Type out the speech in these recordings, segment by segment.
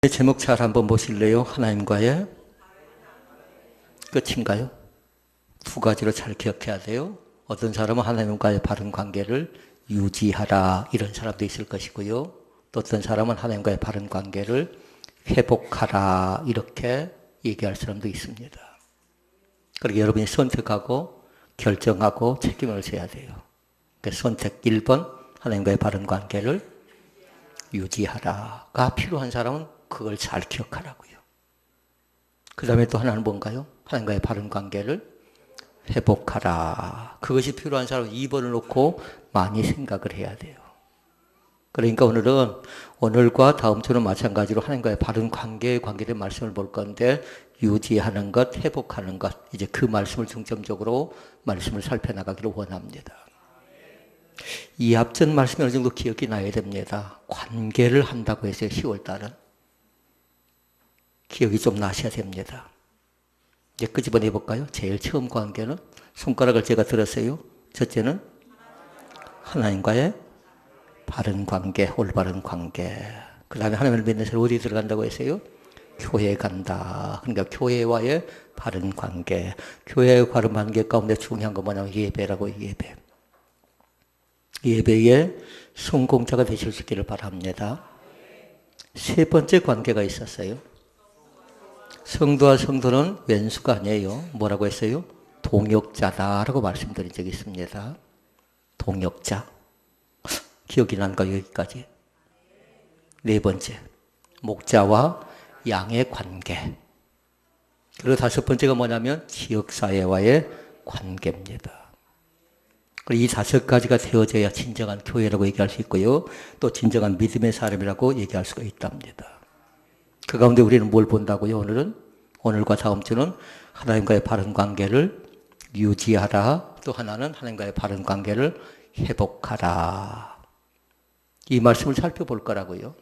제목 잘 한번 보실래요? 하나님과의 끝인가요? 두 가지로 잘 기억해야 돼요. 어떤 사람은 하나님과의 바른 관계를 유지하라 이런 사람도 있을 것이고요. 또 어떤 사람은 하나님과의 바른 관계를 회복하라 이렇게 얘기할 사람도 있습니다. 그러니까 여러분이 선택하고 결정하고 책임을 져야 돼요. 그러니까 선택 1번 하나님과의 바른 관계를 유지하라가 필요한 사람은 그걸 잘 기억하라고요. 그 다음에 또 하나는 뭔가요? 하나님과의 바른 관계를 회복하라. 그것이 필요한 사람은 2번을 놓고 많이 생각을 해야 돼요. 그러니까 오늘과 다음 주는 마찬가지로 하나님과의 바른 관계에 관계된 말씀을 볼 건데 유지하는 것, 회복하는 것, 이제 그 말씀을 중점적으로 말씀을 살펴나가기를 원합니다. 이 앞전 말씀이 어느 정도 기억이 나야 됩니다. 관계를 한다고 했어요. 10월달은. 기억이 좀 나셔야 됩니다. 이제 끄집어내 볼까요? 제일 처음 관계는 손가락을 제가 들었어요. 첫째는 하나님과의 바른 관계, 올바른 관계. 그 다음에 하나님을 믿는 사람 어디 들어간다고 했어요? 교회에 간다. 그러니까 교회와의 바른 관계. 교회의 바른 관계 가운데 중요한 건 뭐냐면 예배라고 예배. 예배의 성공자가 되실 수 있기를 바랍니다. 세 번째 관계가 있었어요. 성도와 성도는 왼수가 아니에요. 뭐라고 했어요? 동역자다라고 말씀드린 적이 있습니다. 동역자. 기억이 난가 여기까지? 네 번째, 목자와 양의 관계. 그리고 다섯 번째가 뭐냐면 지역사회와의 관계입니다. 이 다섯 가지가 되어져야 진정한 교회라고 얘기할 수 있고요. 또 진정한 믿음의 사람이라고 얘기할 수가 있답니다. 그 가운데 우리는 뭘 본다고요? 오늘과 다음 주는 하나님과의 바른 관계를 유지하라. 또 하나는 하나님과의 바른 관계를 회복하라. 이 말씀을 살펴볼 거라고요.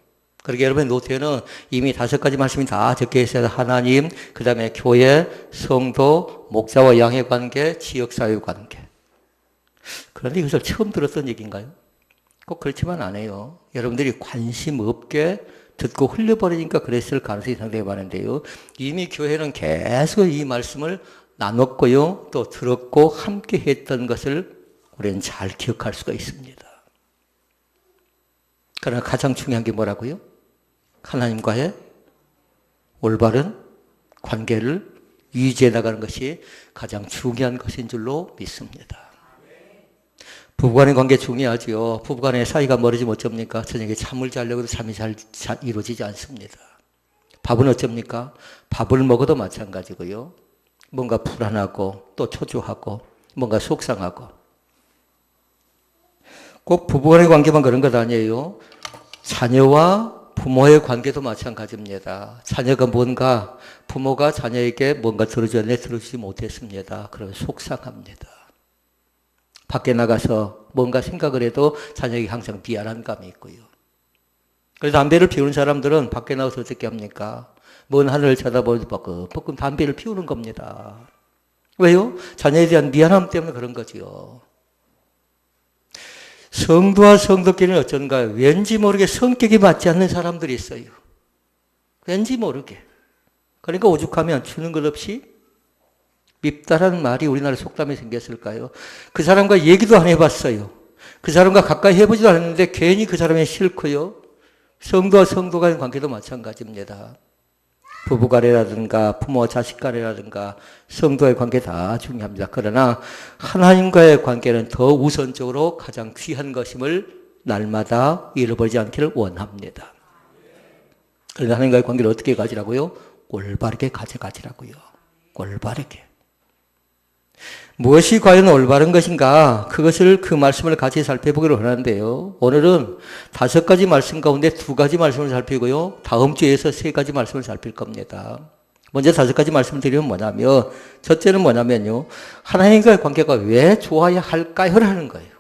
그러게 여러분의 노트에는 이미 다섯 가지 말씀이 다 적혀 있어요. 하나님, 그 다음에 교회, 성도, 목자와 양의 관계, 지역사회 관계. 그런데 이것을 처음 들었던 얘기인가요? 꼭 그렇지만 않아요. 여러분들이 관심 없게 듣고 흘려버리니까 그랬을 가능성이 상당히 많은데요. 이미 교회는 계속 이 말씀을 나눴고요. 또 들었고 함께 했던 것을 우리는 잘 기억할 수가 있습니다. 그러나 가장 중요한 게 뭐라고요? 하나님과의 올바른 관계를 유지해 나가는 것이 가장 중요한 것인 줄로 믿습니다. 부부간의 관계 중요하죠. 부부간의 사이가 멀어지면 어쩝니까? 저녁에 잠을 자려고 해도 잠이 잘 이루어지지 않습니다. 밥은 어쩝니까? 밥을 먹어도 마찬가지고요. 뭔가 불안하고 또 초조하고 뭔가 속상하고. 꼭 부부간의 관계만 그런 것 아니에요. 자녀와 부모의 관계도 마찬가지입니다. 자녀가 뭔가 부모가 자녀에게 뭔가 들어줬는데 들어주지 못했습니다. 그러면 속상합니다. 밖에 나가서 뭔가 생각을 해도 자녀에게 항상 미안한 감이 있고요. 그래서 담배를 피우는 사람들은 밖에 나가서 어떻게 합니까? 먼 하늘을 쳐다보면서 뻐끔뻐끔 담배를 피우는 겁니다. 왜요? 자녀에 대한 미안함 때문에 그런 거지요. 성도와 성도끼리는 어쩐가요? 왠지 모르게 성격이 맞지 않는 사람들이 있어요. 왠지 모르게. 그러니까 오죽하면 주는 것 없이 밉다라는 말이 우리나라 속담에 생겼을까요? 그 사람과 얘기도 안 해봤어요. 그 사람과 가까이 해보지도 않았는데 괜히 그 사람이 싫고요. 성도와 성도 간의 관계도 마찬가지입니다. 부부간이라든가 부모와 자식 간이라든가 성도의 관계 다 중요합니다. 그러나 하나님과의 관계는 더 우선적으로 가장 귀한 것임을 날마다 잃어버리지 않기를 원합니다. 그런데 하나님과의 관계를 어떻게 가지라고요? 올바르게 가져가지라고요. 올바르게. 무엇이 과연 올바른 것인가? 그것을 그 말씀을 같이 살펴보기로 하는데요. 오늘은 다섯 가지 말씀 가운데 두 가지 말씀을 살피고요. 다음 주에서 세 가지 말씀을 살필 겁니다. 먼저 다섯 가지 말씀을 드리면 뭐냐면 첫째는 뭐냐면요. 하나님과의 관계가 왜 좋아야 할까요? 라는 거예요.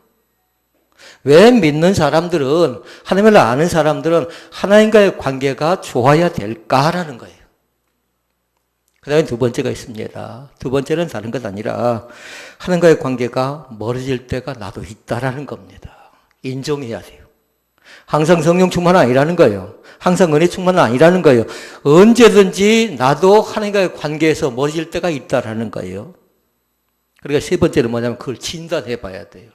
왜 믿는 사람들은 하나님을 아는 사람들은 하나님과의 관계가 좋아야 될까라는 거예요. 그 다음에 두 번째가 있습니다. 두 번째는 다른 것 아니라 하나님과의 관계가 멀어질 때가 나도 있다라는 겁니다. 인정해야 돼요. 항상 성령 충만 아니라는 거예요. 항상 은혜 충만은 아니라는 거예요. 언제든지 나도 하나님과의 관계에서 멀어질 때가 있다라는 거예요. 그러니까 세 번째는 뭐냐면 그걸 진단해 봐야 돼요.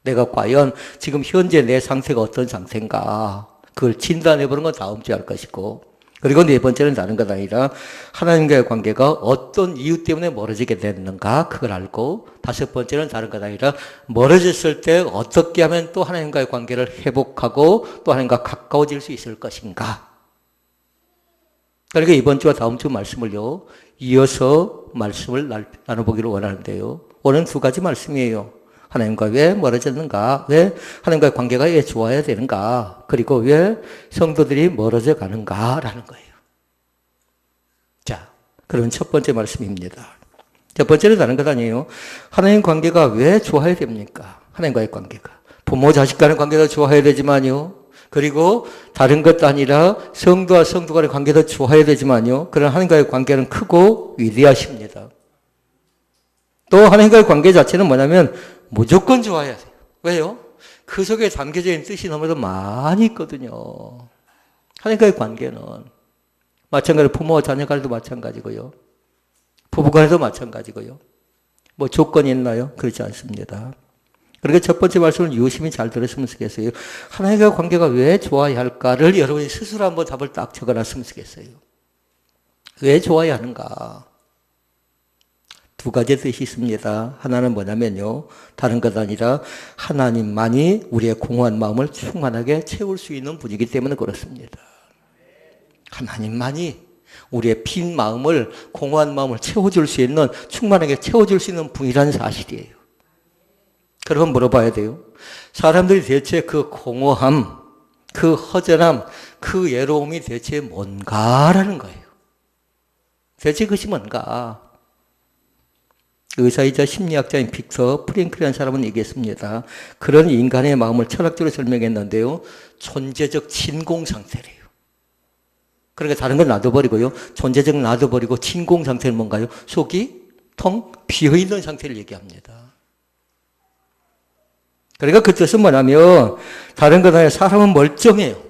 내가 과연 지금 현재 내 상태가 어떤 상태인가. 그걸 진단해 보는 건 다음 주에 할 것이고, 그리고 네 번째는 다른 것 아니라 하나님과의 관계가 어떤 이유 때문에 멀어지게 됐는가 그걸 알고, 다섯 번째는 다른 것 아니라 멀어졌을 때 어떻게 하면 또 하나님과의 관계를 회복하고 또 하나님과 가까워질 수 있을 것인가. 그러니까 이번 주와 다음 주 말씀을요 이어서 말씀을 나눠보기를 원하는데요, 오늘 두 가지 말씀이에요. 하나님과 왜 멀어졌는가, 왜 하나님과의 관계가 왜 좋아야 되는가, 그리고 왜 성도들이 멀어져 가는가라는 거예요. 자, 그런 첫 번째 말씀입니다. 첫 번째는 다른 것 아니에요. 하나님 관계가 왜 좋아야 됩니까? 하나님과의 관계가. 부모 자식 간의 관계도 좋아야 되지만요, 그리고 다른 것도 아니라 성도와 성도 간의 관계도 좋아야 되지만요, 그런 하나님과의 관계는 크고 위대하십니다. 또 하나님과의 관계 자체는 뭐냐면 무조건 좋아야 돼요. 왜요? 그 속에 담겨져 있는 뜻이 너무도 많이 있거든요. 하나님과의 관계는 마찬가지로 부모와 자녀 간에도 마찬가지고요, 부부 간에도 마찬가지고요. 뭐 조건이 있나요? 그렇지 않습니다. 그러니까 첫 번째 말씀을 유심히 잘 들었으면 좋겠어요. 하나님과의 관계가 왜 좋아야 할까를 여러분이 스스로 한번 답을 딱 적어놨으면 좋겠어요. 왜 좋아야 하는가? 두 가지 뜻이 있습니다. 하나는 뭐냐면요, 다른 것 아니라 하나님만이 우리의 공허한 마음을 충만하게 채울 수 있는 분이기 때문에 그렇습니다. 하나님만이 우리의 빈 마음을, 공허한 마음을 채워줄 수 있는, 충만하게 채워줄 수 있는 분이라는 사실이에요. 그러면 물어봐야 돼요. 사람들이 대체 그 공허함, 그 허전함, 그 외로움이 대체 뭔가라는 거예요. 대체 그것이 뭔가? 의사이자 심리학자인 빅터 프랭클이라는 사람은 얘기했습니다. 그런 인간의 마음을 철학적으로 설명했는데요, 존재적 진공 상태래요. 그러니까 다른 건 놔둬버리고요, 존재적 놔둬버리고 진공 상태는 뭔가요? 속이 텅 비어있는 상태를 얘기합니다. 그러니까 그 뜻은 뭐냐면 다른 건 아니라 사람은 멀쩡해요.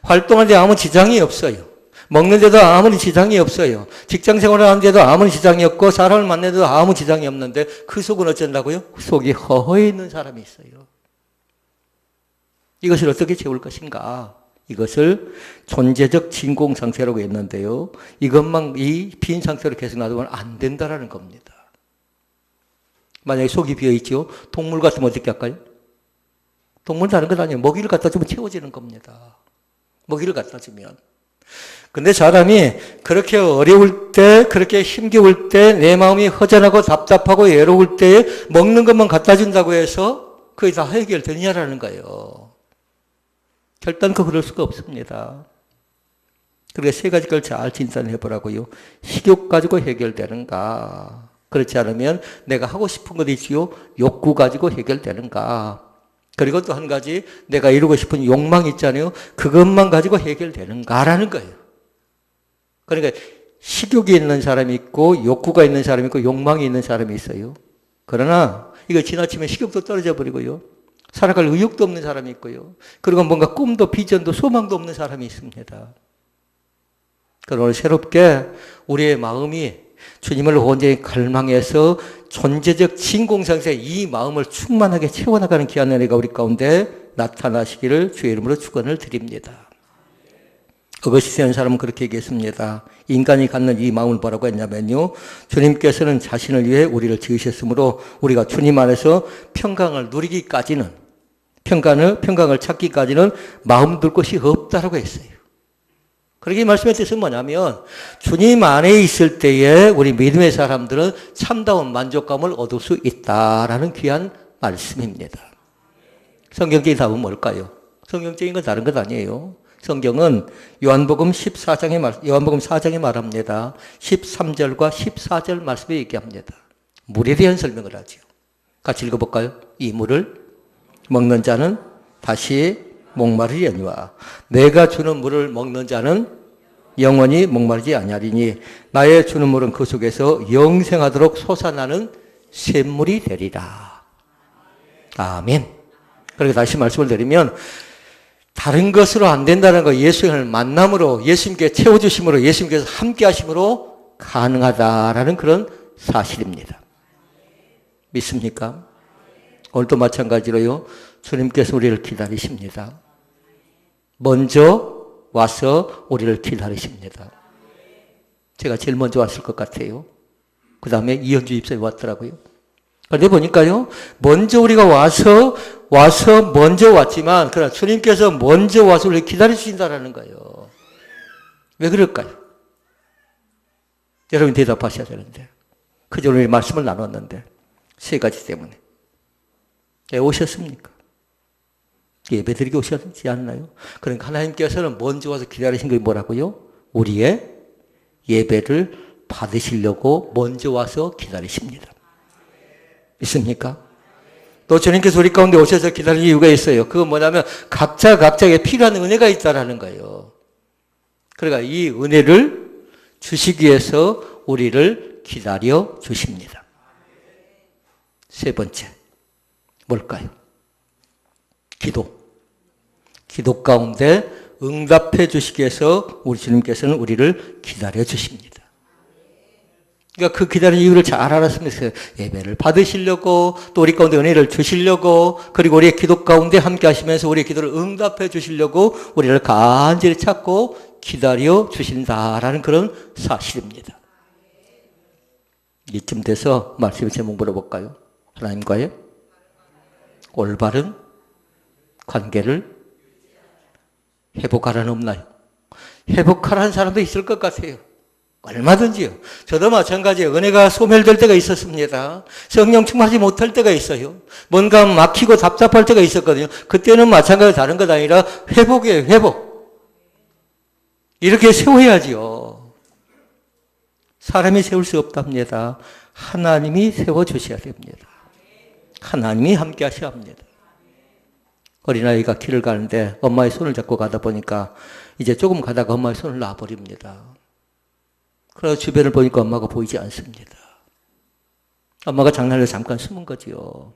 활동하는데 아무 지장이 없어요. 먹는데도 아무리 지장이 없어요. 직장 생활을 하는데도 아무리 지장이 없고 사람을 만나도 아무 지장이 없는데 그 속은 어쩐다고요? 속이 허허해 있는 사람이 있어요. 이것을 어떻게 채울 것인가? 이것을 존재적 진공 상태라고 했는데요, 이것만 이 빈 상태로 계속 놔두면 안 된다라는 겁니다. 만약에 속이 비어있죠, 동물 같으면 어떻게 할까요? 동물은 다른 것 아니에요. 먹이를 갖다 주면 채워지는 겁니다. 먹이를 갖다 주면. 근데 사람이 그렇게 어려울 때, 그렇게 힘겨울 때, 내 마음이 허전하고 답답하고 외로울 때에 먹는 것만 갖다 준다고 해서 그게 다 해결되느냐라는 거예요. 결단코 그럴 수가 없습니다. 그러니까 세 가지 걸 잘 진단해 보라고요. 식욕 가지고 해결되는가? 그렇지 않으면 내가 하고 싶은 것이 있지요, 욕구 가지고 해결되는가? 그리고 또 한 가지, 내가 이루고 싶은 욕망 있잖아요. 그것만 가지고 해결되는가라는 거예요. 그러니까 식욕이 있는 사람이 있고 욕구가 있는 사람이 있고 욕망이 있는 사람이 있어요. 그러나 이거 지나치면 식욕도 떨어져 버리고요, 살아갈 의욕도 없는 사람이 있고요, 그리고 뭔가 꿈도 비전도 소망도 없는 사람이 있습니다. 그러나 오늘 새롭게 우리의 마음이 주님을 온전히 갈망해서 존재적 진공상태에 이 마음을 충만하게 채워나가는 귀한 은혜가 우리 가운데 나타나시기를 주의 이름으로 축원을 드립니다. 어거스틴 사람은 그렇게 얘기했습니다. 인간이 갖는 이 마음을 뭐라고 했냐면요, 주님께서는 자신을 위해 우리를 지으셨으므로 우리가 주님 안에서 평강을 누리기까지는, 평강을 찾기까지는 마음 둘 곳이 없다라고 했어요. 그렇게 이 말씀의 뜻은 뭐냐면 주님 안에 있을 때에 우리 믿음의 사람들은 참다운 만족감을 얻을 수 있다라는 귀한 말씀입니다. 성경적인 답은 뭘까요? 성경적인 건 다른 것 아니에요. 성경은 요한복음 4장에 말합니다. 13절과 14절 말씀에 얘기합니다. 물에 대한 설명을 하죠. 같이 읽어볼까요? 이 물을 먹는 자는 다시 목마르려니와 내가 주는 물을 먹는 자는 영원히 목마르지 아니하리니 나의 주는 물은 그 속에서 영생하도록 솟아나는 샘물이 되리라. 아멘. 그렇게 다시 말씀을 드리면 다른 것으로 안 된다는 거, 예수님을 만남으로, 예수님께 채워주심으로, 예수님께서 함께 하심으로 가능하다라는 그런 사실입니다. 믿습니까? 오늘도 마찬가지로요. 주님께서 우리를 기다리십니다. 먼저 와서 우리를 기다리십니다. 제가 제일 먼저 왔을 것 같아요. 그 다음에 이현주 집사님이 왔더라고요. 그런데 보니까요, 먼저 우리가 와서 먼저 왔지만, 그러나 주님께서 먼저 와서 우리를 기다리신다라는 거예요. 왜 그럴까요? 여러분 대답하셔야 되는데. 그저 우리 말씀을 나눴는데, 세 가지 때문에. 왜 오셨습니까? 예배드리기 오셨지 않나요? 그러니까 하나님께서는 먼저 와서 기다리신 게 뭐라고요? 우리의 예배를 받으시려고 먼저 와서 기다리십니다. 믿습니까? 또 주님께서 우리 가운데 오셔서 기다리는 이유가 있어요. 그건 뭐냐면 각자에게 필요한 은혜가 있다라는 거예요. 그러니까 이 은혜를 주시기 위해서 우리를 기다려 주십니다. 세 번째, 뭘까요? 기도 가운데 응답해 주시기 위해서 우리 주님께서는 우리를 기다려 주십니다. 그러니까 그 기다리는 이유를 잘 알았으면 예배를 받으시려고, 또 우리 가운데 은혜를 주시려고, 그리고 우리의 기도 가운데 함께 하시면서 우리의 기도를 응답해 주시려고 우리를 간절히 찾고 기다려 주신다라는 그런 사실입니다. 이쯤 돼서 말씀의 제목 물어볼까요? 하나님과의 올바른 관계를 회복하라는 없나요? 회복하라는 사람도 있을 것 같아요. 얼마든지요. 저도 마찬가지예요. 은혜가 소멸될 때가 있었습니다. 성령 충만하지 못할 때가 있어요. 뭔가 막히고 답답할 때가 있었거든요. 그때는 마찬가지로 다른 것 아니라 회복이에요. 회복. 이렇게 세워야지요. 사람이 세울 수 없답니다. 하나님이 세워주셔야 됩니다. 하나님이 함께 하셔야 합니다. 어린아이가 길을 가는데 엄마의 손을 잡고 가다 보니까 이제 조금 가다가 엄마의 손을 놔버립니다. 그래서 주변을 보니까 엄마가 보이지 않습니다. 엄마가 장난을 잠깐 숨은 거지요.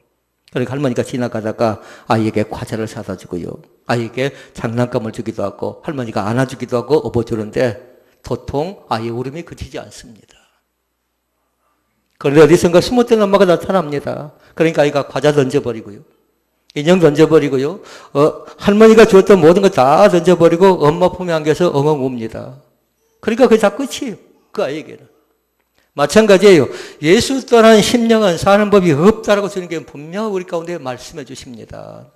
그러니까 할머니가 지나가다가 아이에게 과자를 사다 주고요. 아이에게 장난감을 주기도 하고 할머니가 안아주기도 하고 업어주는데 도통 아이의 울음이 그치지 않습니다. 그런데 어디선가 숨었던 엄마가 나타납니다. 그러니까 아이가 과자 던져버리고요. 인형 던져버리고요. 할머니가 주었던 모든 거 다 던져버리고 엄마 품에 안겨서 엉엉 웁니다. 그러니까 그게 다 끝이에요. 그 아이에게는. 마찬가지예요. 예수 떠난 심령은 사는 법이 없다라고 주님께서 분명히 우리 가운데 말씀해 주십니다.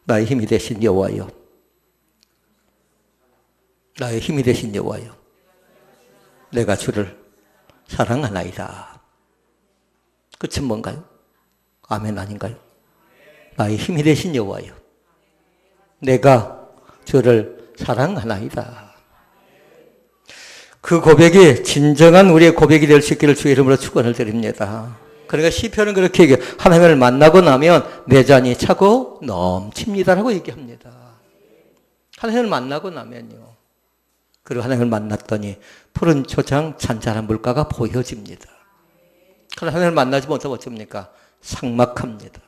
나의 힘이 되신 여호와여. 나의 힘이 되신 여호와여. 내가 주를 사랑하나이다. 끝은 뭔가요? 아멘 아닌가요? 나의 힘이 되신 여호와여. 내가 주를 사랑하나이다. 그 고백이 진정한 우리의 고백이 될 수 있기를 주의 이름으로 축원을 드립니다. 그러니까 시편은 그렇게 얘기해요. 하나님을 만나고 나면 내 잔이 차고 넘칩니다라고 얘기합니다. 하나님을 만나고 나면요. 그리고 하나님을 만났더니 푸른 초장 잔잔한 물가가 보여집니다. 그러나 하나님을 만나지 못하면 어쩝니까? 삭막합니다.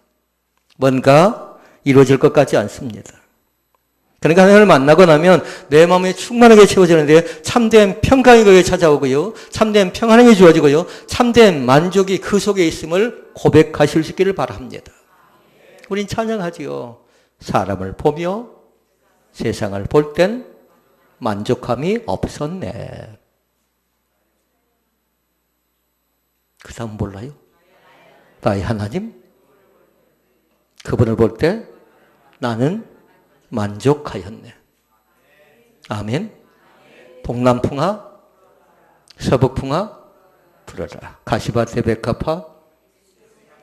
뭔가 이루어질 것 같지 않습니다. 그러니까 하나님을 만나고 나면 내 마음이 충만하게 채워지는데 참된 평강이 그에게 찾아오고요. 참된 평안함이 주어지고요. 참된 만족이 그 속에 있음을 고백하실 수 있기를 바랍니다. 우린 찬양하지요. 사람을 보며 세상을 볼 땐 만족함이 없었네. 그 다음 몰라요? 나의 하나님? 그분을 볼 때 나는 만족하였네. 아멘. 동남풍아, 서북풍아, 불어라. 가시밭에 백합화,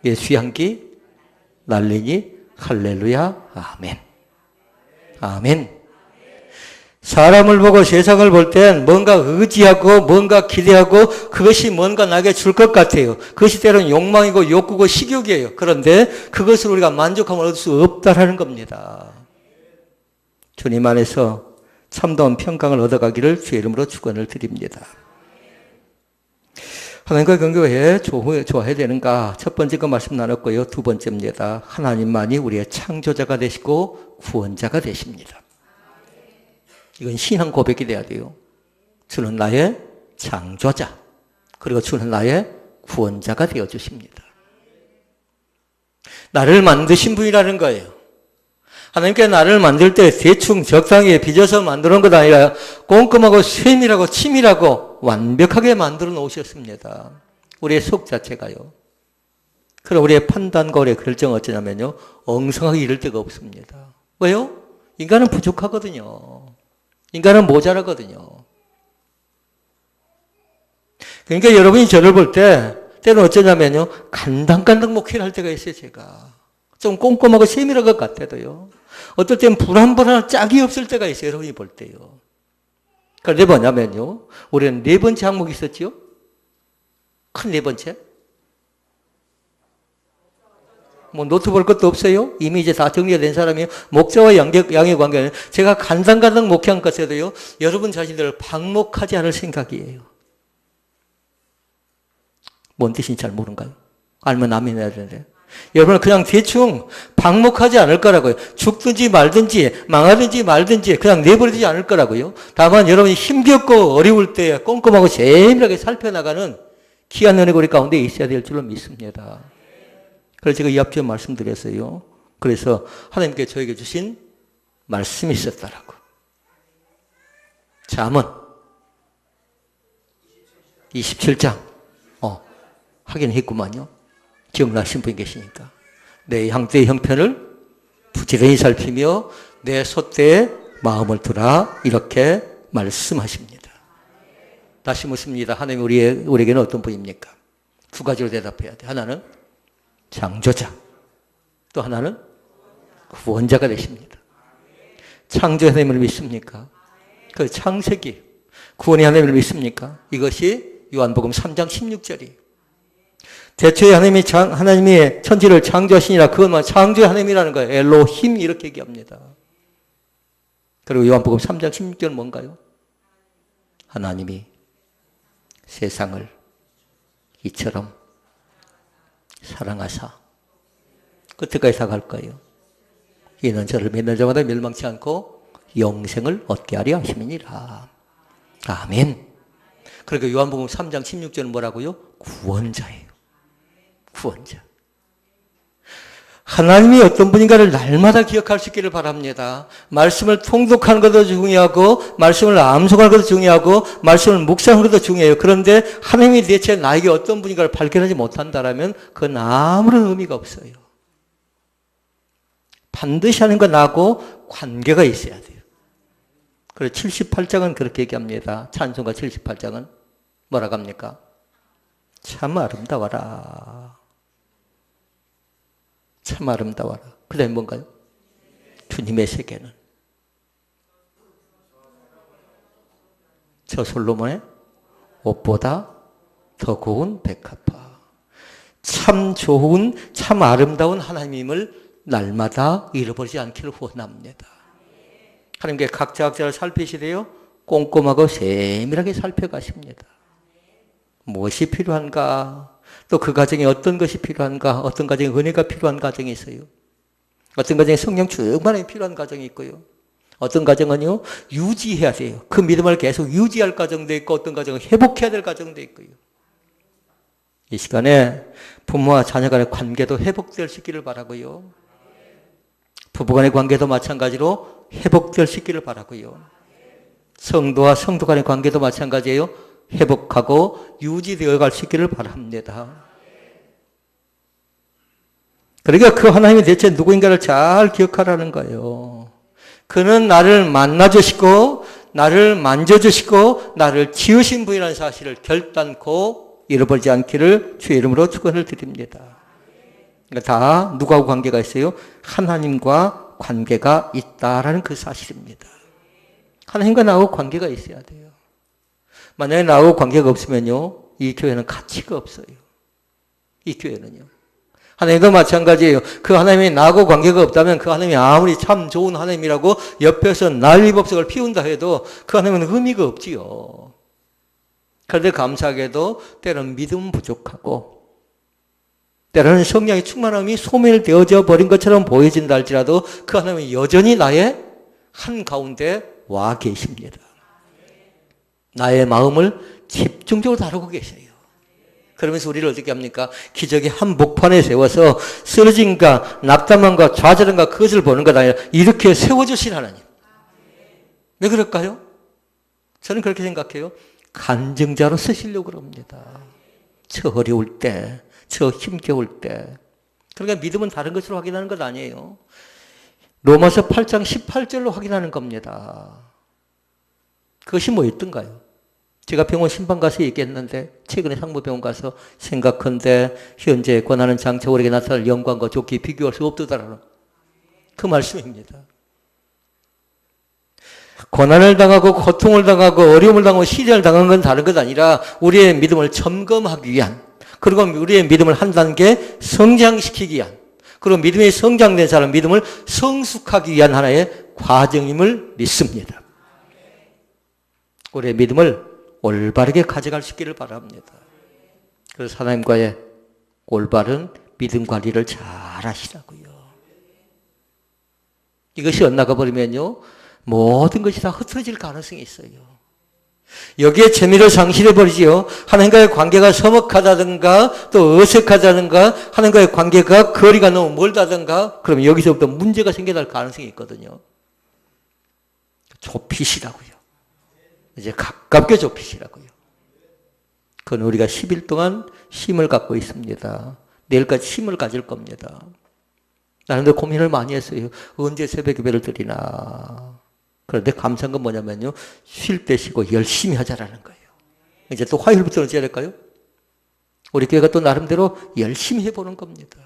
예수향기 날리니 할렐루야. 아멘. 아멘. 사람을 보고 세상을 볼 땐 뭔가 의지하고 뭔가 기대하고 그것이 뭔가 나에게 줄 것 같아요. 그것이 때로는 욕망이고 욕구고 식욕이에요. 그런데 그것을 우리가 만족함을 얻을 수 없다라는 겁니다. 주님 안에서 참다운 평강을 얻어가기를 주의 이름으로 축원을 드립니다. 하나님과 관계가 왜 좋아야 되는가? 첫 번째 거 말씀 나눴고요. 두 번째입니다. 하나님만이 우리의 창조자가 되시고 구원자가 되십니다. 이건 신앙 고백이 돼야 돼요. 주는 나의 창조자, 그리고 주는 나의 구원자가 되어주십니다. 나를 만드신 분이라는 거예요. 하나님께 나를 만들 때 대충 적당히 빚어서 만드는 것 아니라 꼼꼼하고 세밀하고 치밀하고 완벽하게 만들어 놓으셨습니다. 우리의 속 자체가요. 그럼 우리의 판단과 우리의 결정은 어쩌냐면요, 엉성하게 이를 데가 없습니다. 왜요? 인간은 부족하거든요. 인간은 모자라거든요. 그러니까 여러분이 저를 볼 때 때는 어쩌냐면요, 간당간당 목회를 할 때가 있어요. 제가 좀 꼼꼼하고 세밀한 것 같아도요, 어떨 땐 불안불안한 짝이 없을 때가 있어요. 여러분이 볼 때요. 그런데 뭐냐면요, 우리는 네 번째 항목이 있었죠. 큰 네 번째. 뭐 노트 볼 것도 없어요. 이미 이제 다 정리가 된 사람이에요. 목자와 양의 관계는 제가 간당간당 목회한 것에도요, 여러분 자신들을 방목하지 않을 생각이에요. 뭔 뜻인지 잘 모른가요? 알면 아멘 해야 되는데. 여러분은 그냥 대충 방목하지 않을 거라고요. 죽든지 말든지 망하든지 말든지 그냥 내버리지 않을 거라고요. 다만 여러분이 힘겹고 어려울 때 꼼꼼하고 세밀하게 살펴나가는 귀한 은혜 우리 가운데 있어야 될 줄로 믿습니다. 그래서 제가 이 앞에 말씀드렸어요. 그래서 하나님께 저에게 주신 말씀이 있었다라고. 잠언 27장 하긴 했구만요. 기억나신 분이 계시니까. 내 양떼의 형편을 부지런히 살피며 내 소떼에 마음을 두라, 이렇게 말씀하십니다. 다시 묻습니다. 하나님 우리에게는 어떤 분입니까? 두 가지로 대답해야 돼. 하나는 창조자, 또 하나는 구원자가 되십니다. 창조 하나님을 믿습니까? 그 창세기, 구원의 하나님을 믿습니까? 이것이 요한복음 3장 16절이에요. 대초에 하나님이 천지를 창조하시니라, 그것만 창조의 하나님이라는 거예요. 엘로힘 이렇게 얘기합니다. 그리고 요한복음 3장 16절은 뭔가요? 하나님이 세상을 이처럼 사랑하사 끝까지 사갈 거예요. 이는 저를 믿는 자마다 멸망치 않고 영생을 얻게 하려 하심이니라. 아멘. 그러니까 요한복음 3장 16절은 뭐라고요? 구원자예요. 구원자. 하나님이 어떤 분인가를 날마다 기억할 수 있기를 바랍니다. 말씀을 통독하는 것도 중요하고, 말씀을 암송하는 것도 중요하고, 말씀을 묵상하는 것도 중요해요. 그런데 하나님이 대체 나에게 어떤 분인가를 발견하지 못한다면 그건 아무런 의미가 없어요. 반드시 하는 건 나하고 관계가 있어야 돼요. 그래서 78장은 그렇게 얘기합니다. 찬송가 78장은 뭐라고 합니까? 참 아름다워라. 참 아름다워라. 그 다음에 뭔가요? 주님의 세계는 저 솔로몬의 옷보다 더 고운 백합화. 참 좋은, 참 아름다운 하나님임을 날마다 잃어버리지 않기를 원합니다. 하나님께 각자 각자를 살피시되요 꼼꼼하고 세밀하게 살펴가십니다. 무엇이 필요한가? 또 그 가정에 어떤 것이 필요한가? 어떤 가정에 은혜가 필요한 가정이 있어요. 어떤 가정에 성령 충만이 필요한 가정이 있고요. 어떤 가정은요, 유지해야 돼요. 그 믿음을 계속 유지할 가정도 있고, 어떤 가정은 회복해야 될 가정도 있고요. 이 시간에 부모와 자녀 간의 관계도 회복될 수 있기를 바라고요. 부부 간의 관계도 마찬가지로 회복될 수 있기를 바라고요. 성도와 성도 간의 관계도 마찬가지예요. 회복하고 유지되어 갈 수 있기를 바랍니다. 그러니까 그 하나님이 대체 누구인가를 잘 기억하라는 거예요. 그는 나를 만나주시고 나를 만져주시고 나를 지으신 분이라는 사실을 결단코 잃어버리지 않기를 주의 이름으로 축원을 드립니다. 그러니까 다 누구하고 관계가 있어요? 하나님과 관계가 있다라는 그 사실입니다. 하나님과 나하고 관계가 있어야 돼요. 만약에 나하고 관계가 없으면요, 이 교회는 가치가 없어요. 이 교회는요. 하나님도 마찬가지예요. 그 하나님이 나하고 관계가 없다면 그 하나님이 아무리 참 좋은 하나님이라고 옆에서 난리법석을 피운다 해도 그 하나님은 의미가 없지요. 그런데 감사하게도 때로는 믿음은 부족하고 때로는 성령의 충만함이 소멸되어져 버린 것처럼 보여진다 할지라도 그 하나님은 여전히 나의 한가운데 와 계십니다. 나의 마음을 집중적으로 다루고 계세요. 그러면서 우리를 어떻게 합니까? 기적의 한복판에 세워서 쓰러짐과 낙담함과 좌절함과 그것을 보는 것 아니라 이렇게 세워주신 하나님. 왜 그럴까요? 저는 그렇게 생각해요. 간증자로 쓰시려고 그럽니다. 저 어려울 때, 저 힘겨울 때. 그러니까 믿음은 다른 것으로 확인하는 것 아니에요. 로마서 8장 18절로 확인하는 겁니다. 그것이 뭐였던가요? 제가 병원 신방 가서 얘기했는데 최근에 상무병원 가서 생각한데 현재 권하는 장차 우리에게 나타날 영광과 좋게 비교할 수 없도다라는 그 말씀입니다. 고난을 당하고 고통을 당하고 어려움을 당하고 시련을 당한 건 다른 것 아니라 우리의 믿음을 점검하기 위한, 그리고 우리의 믿음을 한 단계 성장시키기 위한, 그리고 믿음이 성장된 사람 믿음을 성숙하기 위한 하나의 과정임을 믿습니다. 우리의 믿음을 올바르게 가져갈 수 있기를 바랍니다. 그래서 하나님과의 올바른 믿음 관리를 잘 하시라고요. 이것이 엇나가 버리면요, 모든 것이 다 흩어질 가능성이 있어요. 여기에 재미를 상실해 버리지요. 하나님과의 관계가 서먹하다든가 또 어색하다든가 하나님과의 관계가 거리가 너무 멀다든가 그러면 여기서부터 문제가 생겨날 가능성이 있거든요. 좁히시라고요. 이제 가깝게 좁히시라고요. 그건 우리가 10일 동안 힘을 갖고 있습니다. 내일까지 힘을 가질 겁니다. 나름대로 고민을 많이 했어요. 언제 새벽 예배를 드리나. 그런데 감사한 건 뭐냐면요, 쉴 때 쉬고 열심히 하자라는 거예요. 이제 또 화요일부터는 어찌 해야 될까요? 우리 교회가 또 나름대로 열심히 해보는 겁니다.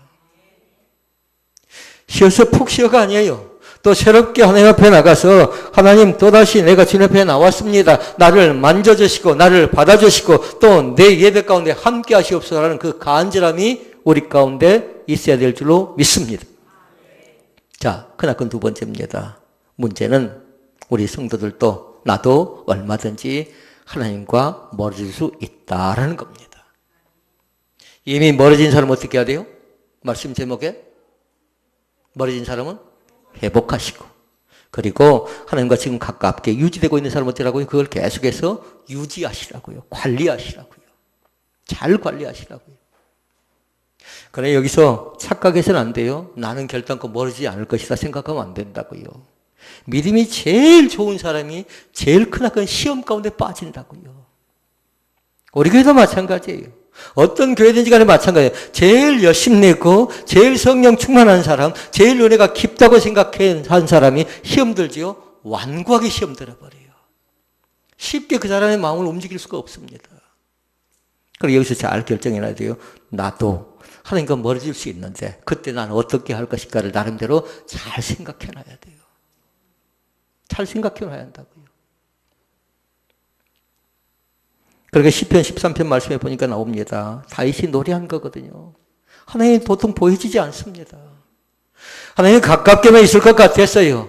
쉬어서 푹 쉬어가 아니에요. 또 새롭게 하나님 앞에 나가서 하나님 또다시 내가 주님 앞에 나왔습니다. 나를 만져주시고 나를 받아주시고 또 내 예배 가운데 함께 하시옵소서라는 그 간절함이 우리 가운데 있어야 될 줄로 믿습니다. 자, 그나큰 두 번째입니다. 문제는 우리 성도들도 나도 얼마든지 하나님과 멀어질 수 있다라는 겁니다. 이미 멀어진 사람은 어떻게 해야 돼요? 말씀 제목에 멀어진 사람은 회복하시고, 그리고 하나님과 지금 가깝게 유지되고 있는 사람은 어쩌라고요? 그걸 계속해서 유지하시라고요. 관리하시라고요. 잘 관리하시라고요. 그러나 여기서 착각해서는 안 돼요. 나는 결단코 멀어지지 않을 것이다 생각하면 안 된다고요. 믿음이 제일 좋은 사람이 제일 크나큰 시험 가운데 빠진다고요. 우리 교회도 마찬가지예요. 어떤 교회든지 간에 마찬가지예요. 제일 열심내고 제일 성령 충만한 사람, 제일 은혜가 깊다고 생각한 사람이 시험 들지요. 완고하게 시험 들어버려요. 쉽게 그 사람의 마음을 움직일 수가 없습니다. 그리고 여기서 잘 결정해놔야 돼요. 나도 하나님과 멀어질 수 있는데 그때 나는 어떻게 할 것인가를 나름대로 잘 생각해놔야 돼요. 잘 생각해놔야 한다고요. 그러니까 시편 13편 말씀에 보니까 나옵니다. 다윗이 노래한 거거든요. 하나님 도통 보여지지 않습니다. 하나님 가깝게만 있을 것 같았어요.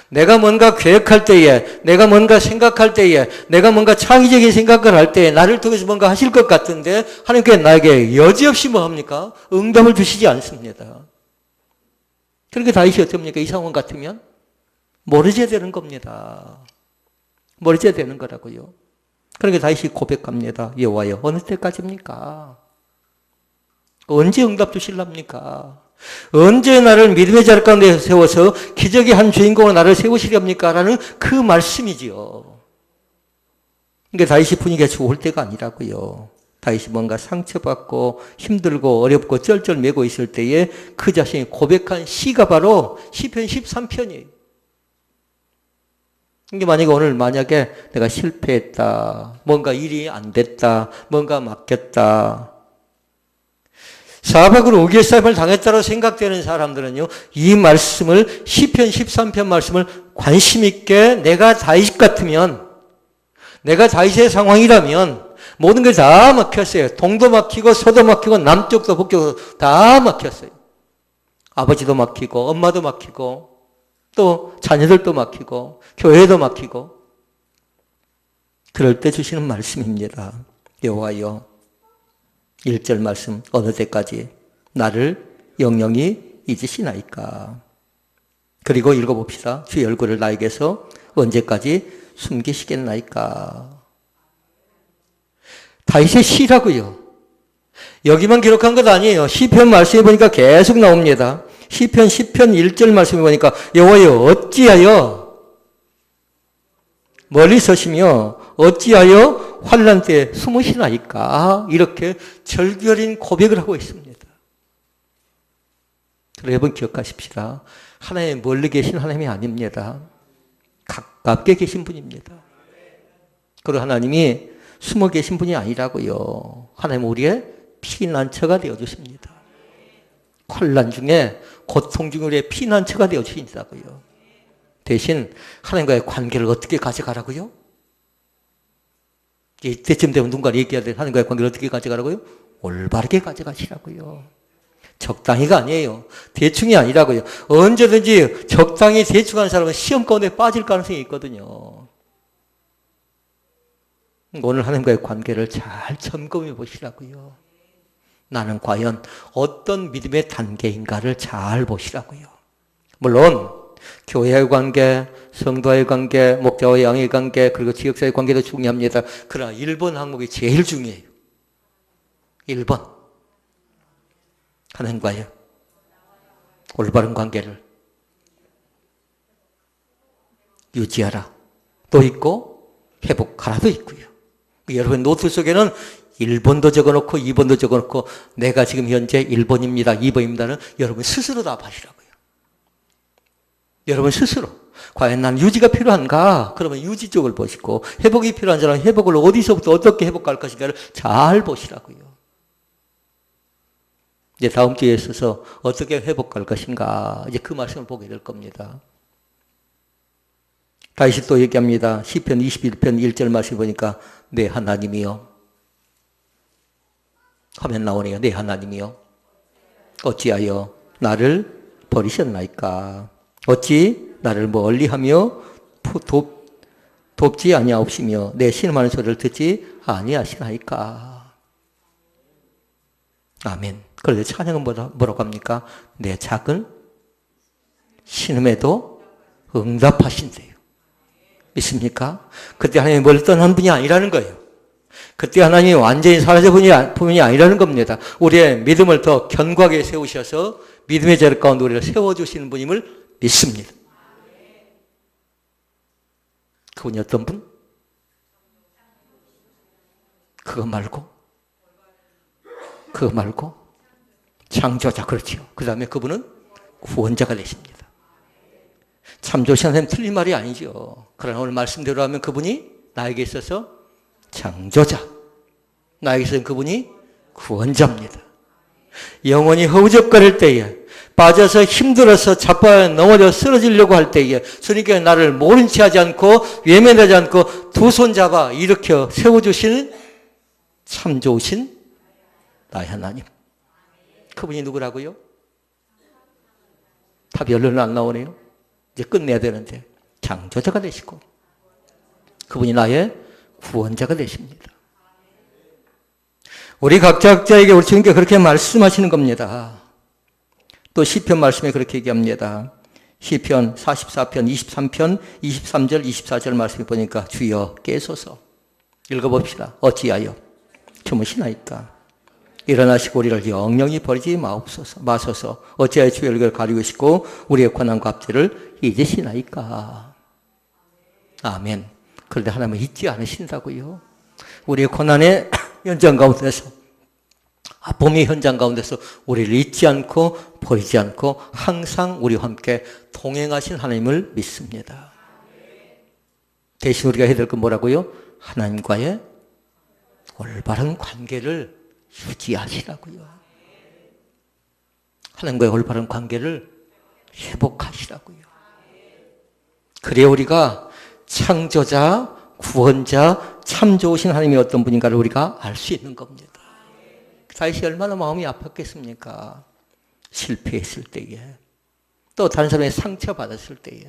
내가 뭔가 계획할 때에, 내가 뭔가 생각할 때에, 내가 뭔가 창의적인 생각을 할 때에 나를 통해서 뭔가 하실 것 같은데 하나님께 나에게 여지없이 뭐 합니까? 응답을 주시지 않습니다. 그렇게 다윗이 어떻습니까? 이 상황 같으면 멀어져야 되는 겁니다. 멀어져야 되는 거라고요. 그러니까 다윗이 고백합니다. 여호와여, 어느 때까지입니까? 언제 응답 주실랍니까? 언제 나를 믿음의 자리 가운데 세워서 기적의 한 주인공으로 나를 세우시렵니까? 라는 그 말씀이지요. 그러니까 다윗이 분위기가 좋을 때가 아니라고요. 다윗이 뭔가 상처받고 힘들고 어렵고 쩔쩔매고 있을 때에 그 자신이 고백한 시가 바로 시편 13편이에요. 이게 만약에 내가 실패했다, 뭔가 일이 안 됐다, 뭔가 막혔다, 사박으로 우기의 싸움을 당했다고 생각되는 사람들은요, 이 말씀을, 시편 13편 말씀을 관심 있게 내가 다윗 같으면, 내가 다윗의 상황이라면 모든 게 다 막혔어요. 동도 막히고 서도 막히고 남쪽도 북쪽도 다 막혔어요. 아버지도 막히고 엄마도 막히고 또 자녀들도 막히고 교회도 막히고 그럴 때 주시는 말씀입니다. 여호와여, 1절 말씀, 어느 때까지 나를 영영히 잊으시나이까. 그리고 읽어봅시다. 주의 얼굴을 나에게서 언제까지 숨기시겠나이까. 다윗의 시라고요. 여기만 기록한 것 아니에요. 시편 말씀해 보니까 계속 나옵니다. 시편 10편 1절 말씀해 보니까 여호와여 어찌하여 멀리 서시며 어찌하여 환난 때에 숨으시나이까. 이렇게 절규어린 고백을 하고 있습니다. 여러분 기억하십시다. 하나님 멀리 계신 하나님이 아닙니다. 가깝게 계신 분입니다. 그리고 하나님이 숨어 계신 분이 아니라고요. 하나님 우리의 피난처가 되어주십니다. 환난 중에 고통 중에 우리의 피난처가 되어주신다고요. 대신 하나님과의 관계를 어떻게 가져가라고요? 이때쯤 되면 누군가 얘기해야 돼. 하나님과의 관계를 어떻게 가져가라고요? 올바르게 가져가시라고요. 적당히가 아니에요. 대충이 아니라고요. 언제든지 적당히 대충한 사람은 시험 가운데 빠질 가능성이 있거든요. 오늘 하나님과의 관계를 잘 점검해 보시라고요. 나는 과연 어떤 믿음의 단계인가를 잘 보시라고요. 물론 교회의 관계, 성도와의 관계, 목자와 양의 관계, 그리고 지역사회의 관계도 중요합니다. 그러나 1번 항목이 제일 중요해요. 1번. 하나님과의 올바른 관계를 유지하라. 또 있고 회복하라도 있고요. 여러분 노트 속에는 1번도 적어놓고 2번도 적어놓고 내가 지금 현재 1번입니다. 2번입니다는 여러분 스스로 답하시라고요. 여러분 스스로. 과연 난 유지가 필요한가? 그러면 유지 쪽을 보시고 회복이 필요한 사람은 회복을 어디서부터 어떻게 회복할 것인가를 잘 보시라고요. 이제 다음 주에 있어서 어떻게 회복할 것인가? 이제 그 말씀을 보게 될 겁니다. 다시 또 얘기합니다. 시편 21편 1절 말씀 보니까 내 하나님이여. 화면 나오네요. 내 하나님이여. 어찌하여 나를 버리셨나이까. 어찌 나를 멀리하며 돕지 아니하옵시며 내 신음하는 소리를 듣지 아니하시나이까. 아멘. 그런데 찬양은 뭐라고 합니까? 내 작은 신음에도 응답하신대요. 믿습니까? 그때 하나님이 멀리 떠난 분이 아니라는 거예요. 그때 하나님이 완전히 사라져버린 분이 아니라는 겁니다. 우리의 믿음을 더 견고하게 세우셔서 믿음의 자리 가운데 우리를 세워주시는 분임을 믿습니다. 그분이 어떤 분? 그거 말고 창조자, 그렇죠. 그 다음에 그분은 구원자가 되십니다. 참 좋으신 하나님 틀린 말이 아니죠. 그러나 오늘 말씀대로 하면 그분이 나에게 있어서 창조자, 나에게 있어서 그분이 구원자입니다. 영혼이 허우적거릴 때에 빠져서 힘들어서 자빠져 넘어져 쓰러지려고 할 때에 주님께서 나를 모른 채 하지 않고 외면하지 않고 두 손 잡아 일으켜 세워주시는 참 좋으신 나의 하나님. 그분이 누구라고요? 답이 얼른 안 나오네요. 이제 끝내야 되는데 창조자가 되시고 그분이 나의 구원자가 되십니다. 우리 각자에게 우리 주님께 그렇게 말씀하시는 겁니다. 또 시편 말씀에 그렇게 얘기합니다. 시편 44편 23편 23절 24절 말씀에 보니까 주여 깨소서. 읽어봅시다. 어찌하여 주무시나이까. 일어나시고 우리를 영영히 버리지 마소서. 어찌하여 주의 얼굴을 가리우시고 우리의 고난과 압제를 잊으시나이까. 아멘. 그런데 하나님은 잊지 않으신다고요. 우리의 고난의 현장 가운데서, 아픔의 현장 가운데서 우리를 잊지 않고 버리지 않고 항상 우리와 함께 동행하신 하나님을 믿습니다. 대신 우리가 해야 될 건 뭐라고요? 하나님과의 올바른 관계를 유지하시라고요. 하나님과의 올바른 관계를 회복하시라고요. 그래야 우리가 창조자, 구원자, 참 좋으신 하나님이 어떤 분인가를 우리가 알 수 있는 겁니다. 다윗이 얼마나 마음이 아팠겠습니까? 실패했을 때에, 또 다른 사람의 상처받았을 때에,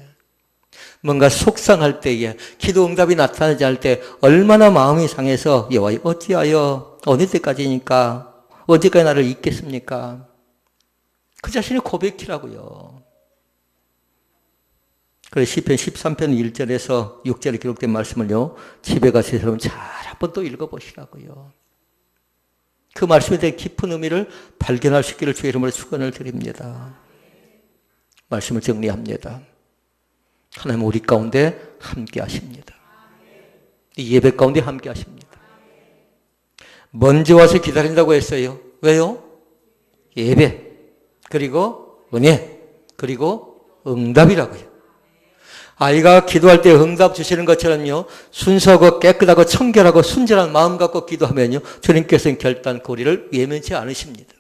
뭔가 속상할 때에 기도 응답이 나타나지 않을 때 얼마나 마음이 상해서 여호와여 어찌하여 어느 때까지니까 언제까지 나를 잊겠습니까? 그 자신의 고백이라고요. 그래서 시편 13편 1절에서 6절에 기록된 말씀을요. 집에 가서 여러분 잘 한번 또 읽어보시라고요. 그 말씀에 대한 깊은 의미를 발견할 수 있기를 주의 이름으로 축원을 드립니다. 말씀을 정리합니다. 하나님 우리 가운데 함께 하십니다. 이 예배 가운데 함께 하십니다. 먼저 와서 기다린다고 했어요. 왜요? 예배, 그리고 은혜, 그리고 응답이라고요. 아이가 기도할 때 응답 주시는 것처럼요. 순수하고 깨끗하고 청결하고 순전한 마음 갖고 기도하면요. 주님께서는 결단코 우리를 외면치 않으십니다.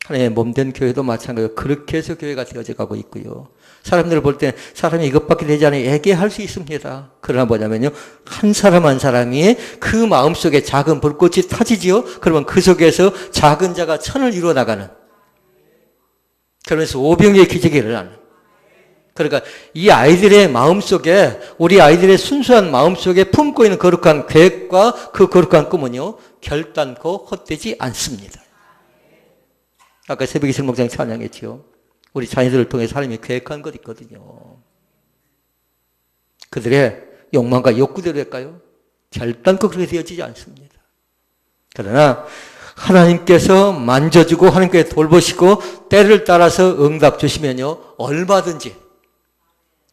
하나님의 몸된 교회도 마찬가지로 그렇게 해서 교회가 되어져 가고 있고요. 사람들을 볼 때 사람이 이것밖에 되지 않아요. 얘기할 수 있습니다. 그러나 뭐냐면요. 한 사람 한 사람이 그 마음속에 작은 불꽃이 타지지요. 그러면 그 속에서 작은 자가 천을 이루어 나가는, 그러면서 오병이의 기적이 일어나는. 그러니까 이 아이들의 마음속에, 우리 아이들의 순수한 마음속에 품고 있는 거룩한 계획과 그 거룩한 꿈은요. 결단코 헛되지 않습니다. 아까 새벽에 실목장 찬양했죠. 우리 자녀들을 통해서 하나님이 계획한 것 있거든요. 그들의 욕망과 욕구대로 할까요? 결단코 그렇게 되어지지 않습니다. 그러나 하나님께서 만져주고 하나님께서 돌보시고 때를 따라서 응답 주시면요. 얼마든지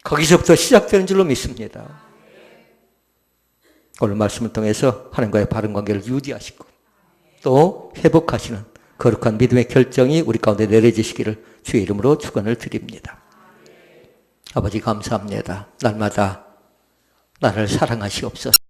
거기서부터 시작되는 줄로 믿습니다. 오늘 말씀을 통해서 하나님과의 바른 관계를 유지하시고 또 회복하시는 거룩한 믿음의 결정이 우리 가운데 내려지시기를 주의 이름으로 축원을 드립니다. 아버지 감사합니다. 날마다 나를 사랑하시옵소서.